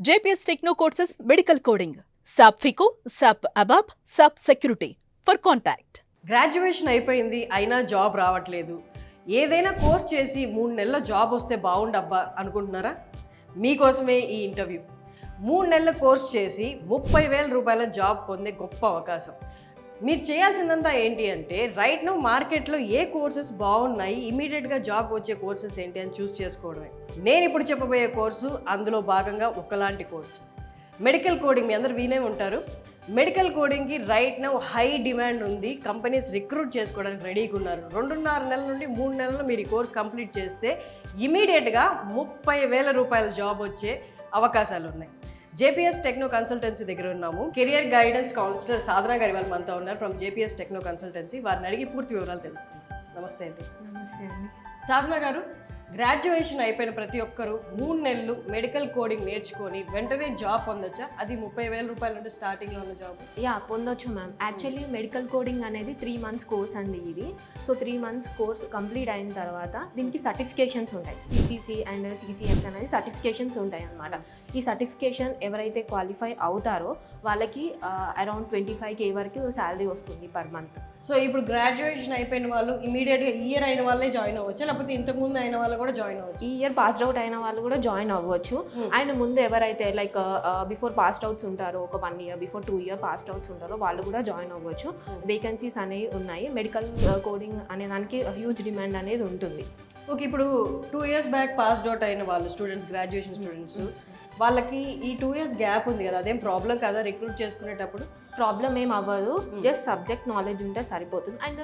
JPS Techno courses Medical Coding, SAP FICO, SAP ABAP, SAP Security. For contact. Graduation అయిపోయింది అయినా job రావట్లేదు. ఏదైనా course చేసి 3 నెలల జాబ్ వస్తే బాగుండబ్బా అనుకుంటున్నారా? మీకోసమే ఈ ఇంటర్వ్యూ. 3 నెలల కోర్స్ చేసి 30,000 రూపాయల జాబ్ పొందే గొప్ప అవకాశం. మీరు చేయాల్సిందంతా ఏంటి అంటే రైట్ నౌ మార్కెట్లో ఏ కోర్సెస్ బాగున్నాయి, ఇమీడియట్గా జాబ్ వచ్చే కోర్సెస్ ఏంటి అని చూస్ చేసుకోవడమే. నేను ఇప్పుడు చెప్పబోయే కోర్సు అందులో భాగంగా ఒకలాంటి కోర్సు. మెడికల్ కోడింగ్ మీ అందరు వినే ఉంటారు. మెడికల్ కోడింగ్కి రైట్ నౌ హై డిమాండ్ ఉంది. కంపెనీస్ రిక్రూట్ చేసుకోవడానికి రెడీగా ఉన్నారు. 2.5 నెలల నుండి 3 నెలలు మీరు ఈ కోర్స్ కంప్లీట్ చేస్తే ఇమీడియట్గా 30,000 రూపాయల జాబ్ వచ్చే అవకాశాలు ఉన్నాయి. JPS టెక్నో కన్సల్టెన్సీ దగ్గర ఉన్నాము. కెరియర్ గైడెన్స్ కౌన్సిలర్ సాధన గారి వాళ్ళు మనతో ఉన్నారు ఫ్రమ్ JPS టెక్నో కన్సల్టెన్సీ. వారిని అడిగి పూర్తి వివరాలు తెలుసుకుందాం. నమస్తే అండి. నమస్తే అండి. సాధన గారు, గ్రాడ్యుయేషన్ అయిపోయిన ప్రతి ఒక్కరు 3 నెలలు మెడికల్ కోడింగ్ నేర్చుకొని వెంటనే జాబ్ పొందొచ్చా? అది 30,000 రూపాయల నుండి స్టార్టింగ్లో ఉన్న జాబ్? పొందొచ్చు మ్యామ్. యాక్చువల్లీ మెడికల్ కోడింగ్ అనేది 3 మంత్స్ కోర్స్ అండి ఇది. సో 3 మంత్స్ కోర్స్ కంప్లీట్ అయిన తర్వాత దీనికి సర్టిఫికేషన్స్ ఉంటాయి. CPC అండ్ CCS అనేది సర్టిఫికేషన్స్ ఉంటాయి అన్నమాట. ఈ సర్టిఫికేషన్ ఎవరైతే క్వాలిఫై అవుతారో వాళ్ళకి అరౌండ్ 25K వరకు శాలరీ వస్తుంది పర్ మంత్. సో ఇప్పుడు గ్రాడ్యుయేషన్ అయిపోయిన వాళ్ళు ఇమీడియట్గా ఇయర్ అయిన వాళ్ళే జాయిన్ అవ్వచ్చు, లేకపోతే ఇంతకుముందు అయిన వాళ్ళు కూడా జాయిన్ అవ్వచ్చు? ఈ ఇయర్ పాస్డ్ అవుట్ అయిన వాళ్ళు కూడా జాయిన్ అవ్వచ్చు. అండ్ ముందు ఎవరైతే లైక్ బిఫోర్ పాస్డ్ అవుట్స్ ఉంటారో, ఒక 1 year before 2 year passed outs ఉంటారో వాళ్ళు కూడా జాయిన్ అవ్వచ్చు. వేకెన్సీస్ అనేవి ఉన్నాయి. మెడికల్ కోడింగ్ అనే దానికి హ్యూజ్ డిమాండ్ అనేది ఉంటుంది. ఓకే, ఇప్పుడు 2 ఇయర్స్ బ్యాక్ పాస్డ్ అవుట్ అయిన వాళ్ళు స్టూడెంట్స్, గ్రాడ్యుయేషన్ స్టూడెంట్స్, వాళ్ళకి ఈ 2 ఇయర్స్ గ్యాప్ ఉంది కదా, అదేం ప్రాబ్లం కదా రిక్రూట్ చేసుకునేటప్పుడు? ప్రాబ్లం ఏం అవ్వదు. జస్ట్ సబ్జెక్ట్ నాలెడ్జ్ ఉంటే సరిపోతుంది. అండ్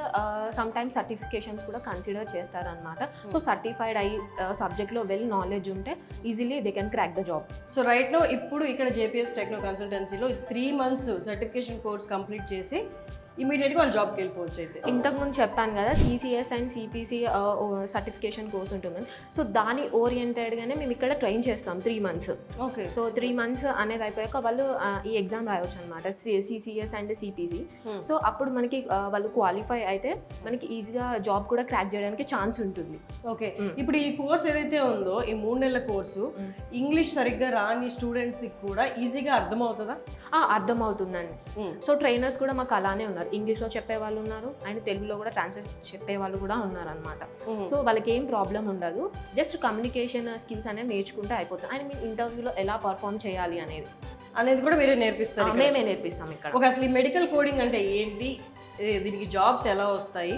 సమ్ టైమ్స్ సర్టిఫికేషన్స్ కూడా కన్సిడర్ చేస్తారనమాట. సో సర్టిఫైడ్ అయ్యి సబ్జెక్ట్లో వెల్ నాలెడ్జ్ ఉంటే easily they can crack the job. So right now ఇప్పుడు ఇక్కడ JPS టెక్నో కన్సల్టెన్సీలో 3 మంత్స్ సర్టిఫికేషన్ కోర్స్ కంప్లీట్ చేసి ఇమీడియట్గా వాళ్ళు జాబ్కి వెళ్ళిపోవచ్చు. అయితే ఇంతకుముందు చెప్పాను కదా, CCS and CPC certification course ఉంటుంది. సో దాని ఓరియంటెడ్గానే మేము ఇక్కడ ట్రైన్ చేస్తాం 3 మంత్స్. ఓకే, సో 3 మంత్స్ అనేది అయిపోయాక వాళ్ళు ఈ ఎగ్జామ్ రాయవచ్చు అనమాట, CCS అండ్ CPC. సో అప్పుడు మనకి వాళ్ళు క్వాలిఫై అయితే మనకి ఈజీగా జాబ్ కూడా క్రాక్ చేయడానికి ఛాన్స్ ఉంటుంది. ఓకే, ఇప్పుడు ఈ కోర్స్ ఏదైతే ఉందో ఈ 3 నెలల కోర్సు ఇంగ్లీష్ సరిగ్గా రాని స్టూడెంట్స్కి కూడా ఈజీగా అర్థమవుతుందా? అర్థమవుతుందండి. సో ట్రైనర్స్ కూడా మాకు అలానే ఉన్నారు. ఇంగ్లీష్లో చెప్పే వాళ్ళు ఉన్నారు అండ్ తెలుగులో కూడా ట్రాన్స్లేట్ చెప్పే వాళ్ళు కూడా ఉన్నారు అనమాట. సో వాళ్ళకి ఏం ప్రాబ్లం ఉండదు. జస్ట్ కమ్యూనికేషన్ స్కిల్స్ అనేవి నేర్చుకుంటే అయిపోతుంది. అండ్ మీరు ఇంటర్వ్యూలో ఎలా పర్ఫామ్ చేయాలి అనేది కూడా మీరే నేర్పిస్తారు? మేమే నేర్పిస్తాం ఇక్కడ. ఒక అసలు ఈ మెడికల్ కోడింగ్ అంటే ఏంటి, దీనికి జాబ్స్ ఎలా వస్తాయి,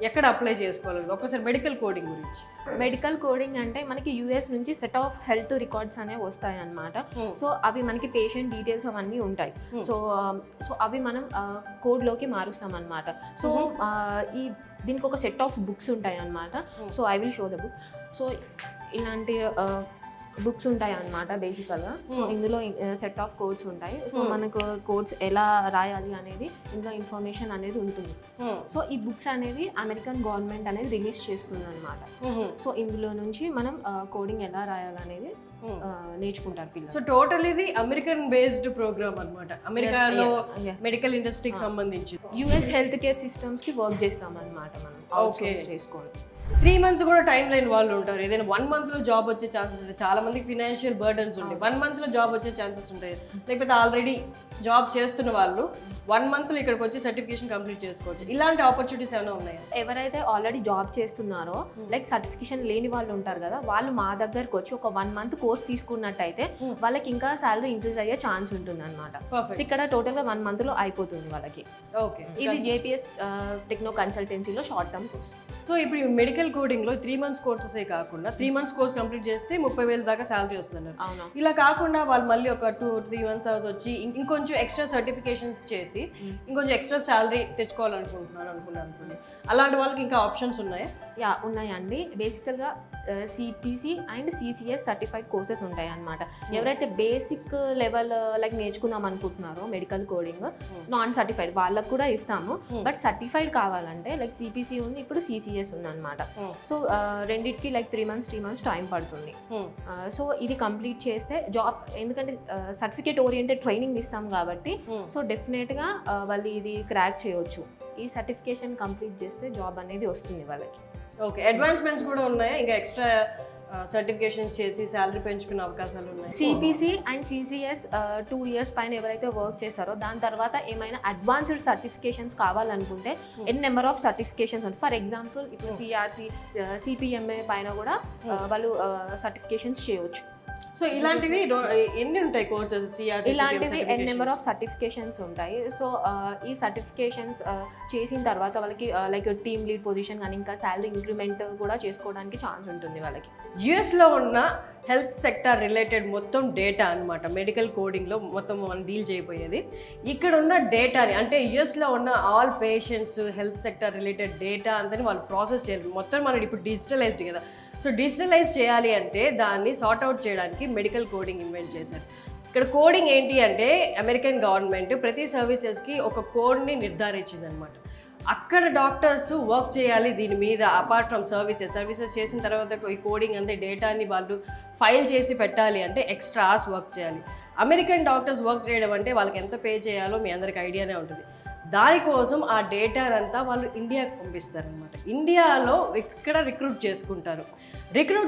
ఎక్కడ అప్లై చేసుకోవాలి, ఒక్కసారి మెడికల్ కోడింగ్ గురించి. మెడికల్ కోడింగ్ అంటే మనకి US నుంచి సెట్ ఆఫ్ హెల్త్ రికార్డ్స్ అనేవి వస్తాయి అన్నమాట. సో అవి మనకి పేషెంట్ డీటెయిల్స్ అవన్నీ ఉంటాయి. సో అవి మనం కోడ్లోకి మారుస్తాం అనమాట. సో దీనికి ఒక సెట్ ఆఫ్ బుక్స్ ఉంటాయి అన్నమాట. So I will show the book. So ఇలాంటి బుక్స్ ఉంటాయి అన్నమాట బేసికల్గా. సో ఇందులో సెట్ ఆఫ్ కోడ్స్ ఉంటాయి. సో మనకు కోడ్స్ ఎలా రాయాలి అనేది ఇందులో ఇన్ఫర్మేషన్ అనేది ఉంటుంది. సో ఈ బుక్స్ అనేది అమెరికన్ గవర్నమెంట్ అనేది రిలీజ్ చేస్తుంది అనమాట. సో ఇందులో నుంచి మనం కోడింగ్ ఎలా రాయాలనేది నేర్చుకుంటారు పిల్లలు. సో టోటల్ ఇది అమెరికన్ బేస్డ్ ప్రోగ్రామ్ అనమాట. అమెరికాలో మెడికల్ ఇండస్ట్రీకి సంబంధించి US హెల్త్ కేర్ సిస్టమ్స్ కి వర్క్ చేస్తాం అనమాట మనం. ఓకే, చేసుకోండి. 3 మంత్స్ కూడా టైం లైన్ వాళ్ళు ఉంటారు. ఏదైనా 1 మంత్లో జాబ్ వచ్చే ఛాన్సెస్ ఉంటాయి. చాలా మందికి ఫినాన్షియల్ బర్డన్స్ ఉంటాయి. 1 మంత్లో జాబ్ వచ్చే ఛాన్సెస్ ఉంటాయి. లేకపోతే ఆల్రెడీ జాబ్ చేస్తున్న వాళ్ళు 1 మంత్లో ఇక్కడికి వచ్చి సర్టిఫికేషన్ కంప్లీట్ చేసుకోవచ్చు. ఇలాంటి ఆపర్చునిటీస్ ఏమైనా ఉన్నాయా? ఎవరైతే ఆల్రెడీ జాబ్ చేస్తున్నారో లైక్ సర్టిఫికేషన్ లేని వాళ్ళు ఉంటారు కదా, వాళ్ళు మా దగ్గరకు వచ్చి ఒక 1 మంత్ కోర్స్ తీసుకున్నట్టయితే వాళ్ళకి ఇంకా శాలరీ ఇంక్రీజ్ అయ్యే ఛాన్స్ ఉంటుంది అనమాట. ఇక్కడ టోటల్గా 1 మంత్లో అయిపోతుంది వాళ్ళకి. ఓకే, ఇది JPS టెక్నో కన్సల్టెన్సీలో షార్ట్ టర్మ్ కోర్స్. సో ఇప్పుడు మెడికల్ కోడింగ్లో 3 మంత్స్ కోర్సెసే కాకుండా 3 మంత్స్ కోర్స్ కంప్లీట్ చేస్తే 30,000 దాకా శాలరీ వస్తున్నారు. అవును. ఇలా ఇలా కాకుండా వాళ్ళు మళ్ళీ ఒక 2-3 మంత్స్ తర్వాత వచ్చి ఇంకొంచెం ఎక్స్ట్రా సర్టిఫికేషన్స్ చేసి ఇంకొంచెం ఎక్స్ట్రా శాలరీ తెచ్చుకోవాలనుకుంటున్నాను. అలాంటి వాళ్ళకి ఇంకా ఆప్షన్స్ ఉన్నాయా? ఉన్నాయండి. బేసికల్గా CPC and CCS certified courses ఉంటాయి అన్నమాట. ఎవరైతే బేసిక్ లెవెల్ లైక్ నేర్చుకుందాం అనుకుంటున్నారో మెడికల్ కోడింగ్ నాన్ సర్టిఫైడ్ వాళ్ళకు కూడా ఇస్తాము. బట్ సర్టిఫైడ్ కావాలంటే లైక్ CPC ఉంది, ఇప్పుడు CCS ఉంది అనమాట. సో రెండింటికి లైక్ 3 మంత్స్ టైం పడుతుంది. సో ఇది కంప్లీట్ చేస్తే జాబ్, ఎందుకంటే సర్టిఫికేట్ ఓరియంటెడ్ ట్రైనింగ్ ఇస్తాం కాబట్టి సో డెఫినెట్గా వాళ్ళు ఇది క్రాక్ చేయవచ్చు. ఈ సర్టిఫికేషన్ కంప్లీట్ చేస్తే జాబ్ అనేది వస్తుంది వాళ్ళకి. ఓకే, అడ్వాన్స్మెంట్స్ కూడా ఉన్నాయా ఇంకా ఎక్స్ట్రా సర్టిఫికేషన్స్ చేసి శాలరీ పెంచుకునే అవకాశాలు ఉన్నాయి? సిపిసి అండ్ సిసిఎస్ 2 years పైన ఎవరైతే వర్క్ చేస్తారో దాని తర్వాత ఏమైనా అడ్వాన్స్డ్ సర్టిఫికేషన్స్ కావాలనుకుంటే నెంబర్ ఆఫ్ సర్టిఫికేషన్స్ ఉంటాయి. ఫర్ ఎగ్జాంపుల్ ఇప్పుడు సిఆర్సి సిపిఎంఏ పైన కూడా వాళ్ళు సర్టిఫికేషన్స్ చేయవచ్చు. సో ఇలాంటివి ఎన్ని ఉంటాయి కోర్సెస్? సిఆర్సి ఇలాంటివి నెంబర్ ఆఫ్ సర్టిఫికేషన్స్ ఉంటాయి. సో ఈ సర్టిఫికేషన్స్ చేసిన తర్వాత వాళ్ళకి లైక్ టీమ్ లీడ్ పొజిషన్ కానీ ఇంకా శాలరీ ఇంక్రిమెంట్ కూడా చేసుకోవడానికి ఛాన్స్ ఉంటుంది వాళ్ళకి. యుఎస్లో ఉన్న హెల్త్ సెక్టర్ రిలేటెడ్ మొత్తం డేటా అనమాట, మెడికల్ కోడింగ్లో మొత్తం మనం డీల్ చేయబోయేది. ఇక్కడ ఉన్న డేటాని అంటే యుఎస్లో ఉన్న all patients health sector related data అంతని వాళ్ళు ప్రాసెస్ చేయాలి. మొత్తం మనం ఇప్పుడు డిజిటలైజ్డ్ కదా, సో డిజిటలైజ్ చేయాలి అంటే దాన్ని సార్ట్అవుట్ చేయడానికి మెడికల్ కోడింగ్ ఇన్వెంట్ చేశారు. ఇక్కడ కోడింగ్ ఏంటి అంటే అమెరికన్ గవర్నమెంట్ ప్రతి సర్వీసెస్కి ఒక కోడ్ని నిర్ధారించింది అనమాట. అక్కడ డాక్టర్స్ వర్క్ చేయాలి దీని మీద. అపార్ట్ ఫ్రమ్ సర్వీసెస్ చేసిన తర్వాత ఈ కోడింగ్ అంతే డేటాని వాళ్ళు ఫైల్ చేసి పెట్టాలి అంటే ఎక్స్ట్రా అవర్స్ వర్క్ చేయాలి. అమెరికన్ డాక్టర్స్ వర్క్ చేయడం అంటే వాళ్ళకి ఎంత పే చేయాలో మీ అందరికి ఐడియానే ఉంటుంది. దానికోసం ఆ డేటానంతా వాళ్ళు ఇండియాకి పంపిస్తారనమాట. ఇండియాలో ఇక్కడ రిక్రూట్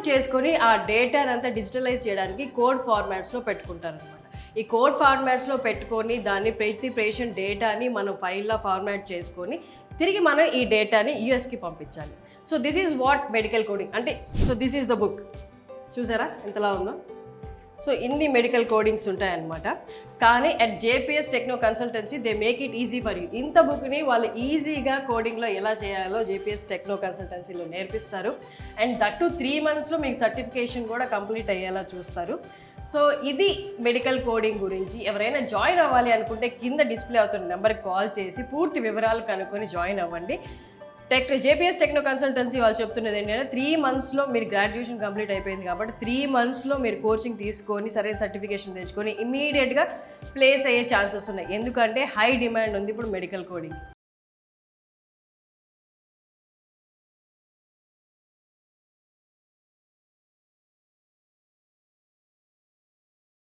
చేసుకొని ఆ డేటానంతా డిజిటలైజ్ చేయడానికి కోడ్ ఫార్మాట్స్లో పెట్టుకుంటారనమాట. ఈ కోడ్ ఫార్మాట్స్లో పెట్టుకొని దాన్ని ప్రతి పేషెంట్ డేటాని మనం ఫైల్లో ఫార్మాట్ చేసుకొని తిరిగి మనం ఈ డేటాని యూఎస్కి పంపించాలి. So this is what medical coding అంటే. So this is the book, చూసారా ఎంతలా ఉందో. సో ఇన్ని మెడికల్ కోడింగ్స్ ఉంటాయన్నమాట. కానీ at JPS techno consultancy they make it easy for you. ఇంత బుక్ని వాళ్ళు ఈజీగా కోడింగ్లో ఎలా చేయాలో జేపీఎస్ టెక్నో కన్సల్టెన్సీలో నేర్పిస్తారు. అండ్ దట్టు 3 monthsలో మీకు సర్టిఫికేషన్ కూడా కంప్లీట్ అయ్యేలా చూస్తారు. సో ఇది మెడికల్ కోడింగ్ గురించి. ఎవరైనా జాయిన్ అవ్వాలి అనుకుంటే కింద డిస్ప్లే అవుతున్న నెంబర్కి కాల్ చేసి పూర్తి వివరాలు కనుక్కొని జాయిన్ అవ్వండి. జేపీఎస్ టెక్నో కన్సల్టెన్సీ వాళ్ళు చెప్తున్నది ఏంటంటే 3 monthsలో మీరు గ్రాడ్యుయేషన్ కంప్లీట్ అయిపోయింది కాబట్టి 3 monthsలో మీరు కోచింగ్ తీసుకొని సరైన సర్టిఫికేషన్ తెచ్చుకొని ఇమీడియట్గా ప్లేస్ అయ్యే ఛాన్సెస్ ఉన్నాయి. ఎందుకంటే హై డిమాండ్ ఉంది ఇప్పుడు మెడికల్ కోడింగ్.